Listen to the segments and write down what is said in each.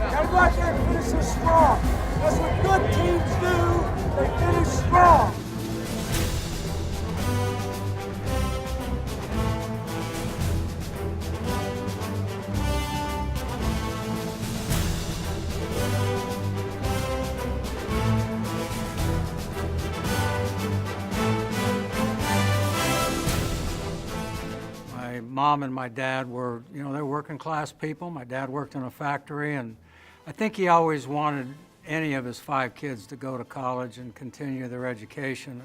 Gotta go out there and finish this strong. That's what good teams do. They finish strong. My mom and my dad were, they were working class people. My dad worked in a factory, and I think he always wanted any of his 5 kids to go to college and continue their education.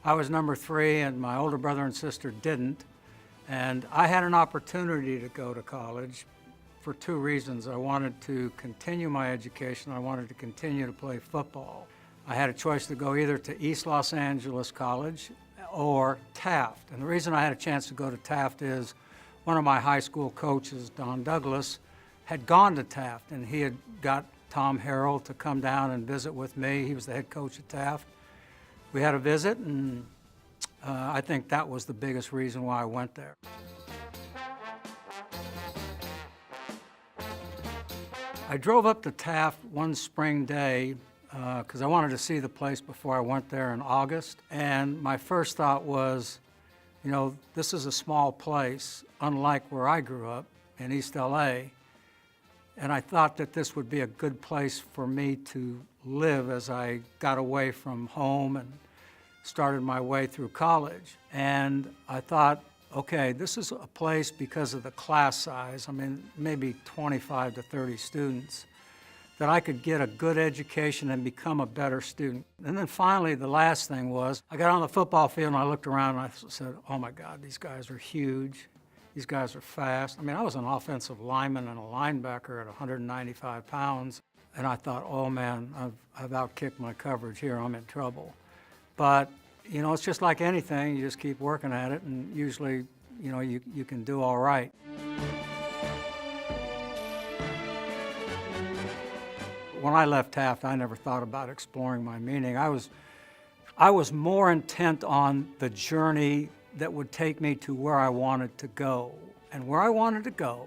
I was number 3, and my older brother and sister didn't. And I had an opportunity to go to college for 2 reasons. I wanted to continue my education. I wanted to continue to play football. I had a choice to go either to East Los Angeles College or Taft. And the reason I had a chance to go to Taft is one of my high school coaches, Don Douglas, had gone to Taft, and he had got Tom Harrell to come down and visit with me. He was the head coach at Taft. We had a visit, and I think that was the biggest reason why I went there. I drove up to Taft one spring day because I wanted to see the place before I went there in August. And my first thought was, this is a small place, unlike where I grew up in East LA. And I thought that this would be a good place for me to live as I got away from home and started my way through college. And I thought, okay, this is a place because of the class size, maybe 25 to 30 students, that I could get a good education and become a better student. And then finally, the last thing was, I got on the football field and I looked around and I said, oh my God, these guys are huge. These guys are fast. I was an offensive lineman and a linebacker at 195 pounds. And I thought, oh man, I've outkicked my coverage here, I'm in trouble. But, it's just like anything, you just keep working at it, and usually, you can do all right. When I left Taft, I never thought about exploring my meaning. I was more intent on the journey that would take me to where I wanted to go. And where I wanted to go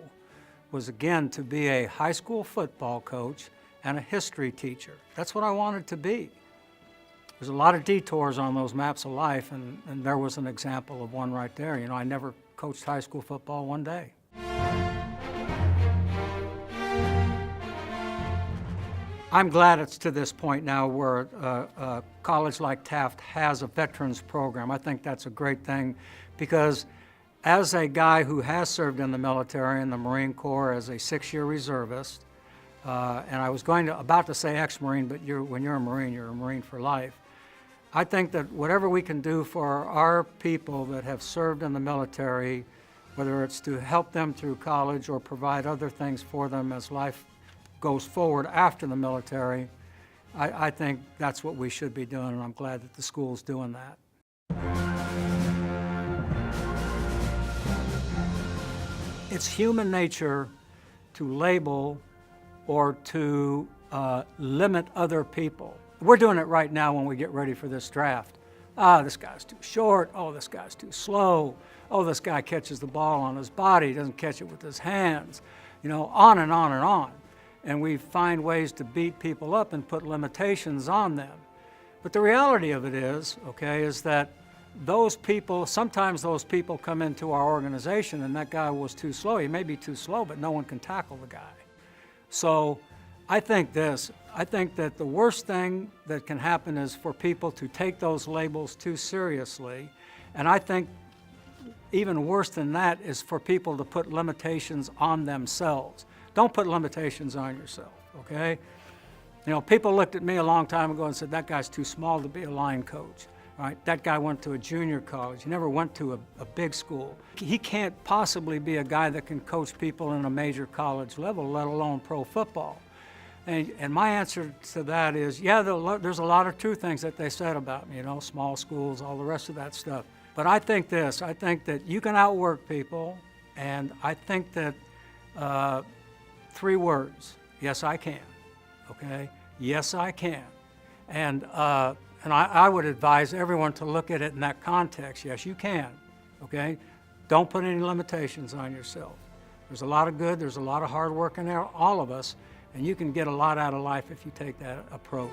was, again, to be a high school football coach and a history teacher. That's what I wanted to be. There's a lot of detours on those maps of life, and there was an example of one right there. I never coached high school football one day. I'm glad it's to this point now where a college like Taft has a veterans program. I think that's a great thing because as a guy who has served in the military, in the Marine Corps as a 6-year reservist, and I was about to say ex-Marine, but when you're a Marine for life. I think that whatever we can do for our people that have served in the military, whether it's to help them through college or provide other things for them as life goes forward after the military, I think that's what we should be doing, and I'm glad that the school's doing that. It's human nature to label or to limit other people. We're doing it right now when we get ready for this draft. This guy's too short. Oh, this guy's too slow. Oh, this guy catches the ball on his body, he doesn't catch it with his hands. On and on and on. And we find ways to beat people up and put limitations on them. But the reality of it is that sometimes those people come into our organization and that guy was too slow. He may be too slow, but no one can tackle the guy. So I think that the worst thing that can happen is for people to take those labels too seriously. And I think even worse than that is for people to put limitations on themselves. Don't put limitations on yourself, okay? People looked at me a long time ago and said, that guy's too small to be a line coach, right? That guy went to a junior college. He never went to a big school. He can't possibly be a guy that can coach people in a major college level, let alone pro football. And my answer to that is, yeah, there's a lot of true things that they said about me, small schools, all the rest of that stuff. But I think that you can outwork people, and I think that 3 words, yes, I can, okay? Yes, I can. And I would advise everyone to look at it in that context. Yes, you can, okay? Don't put any limitations on yourself. There's a lot of good, there's a lot of hard work in there, all of us, And you can get a lot out of life if you take that approach.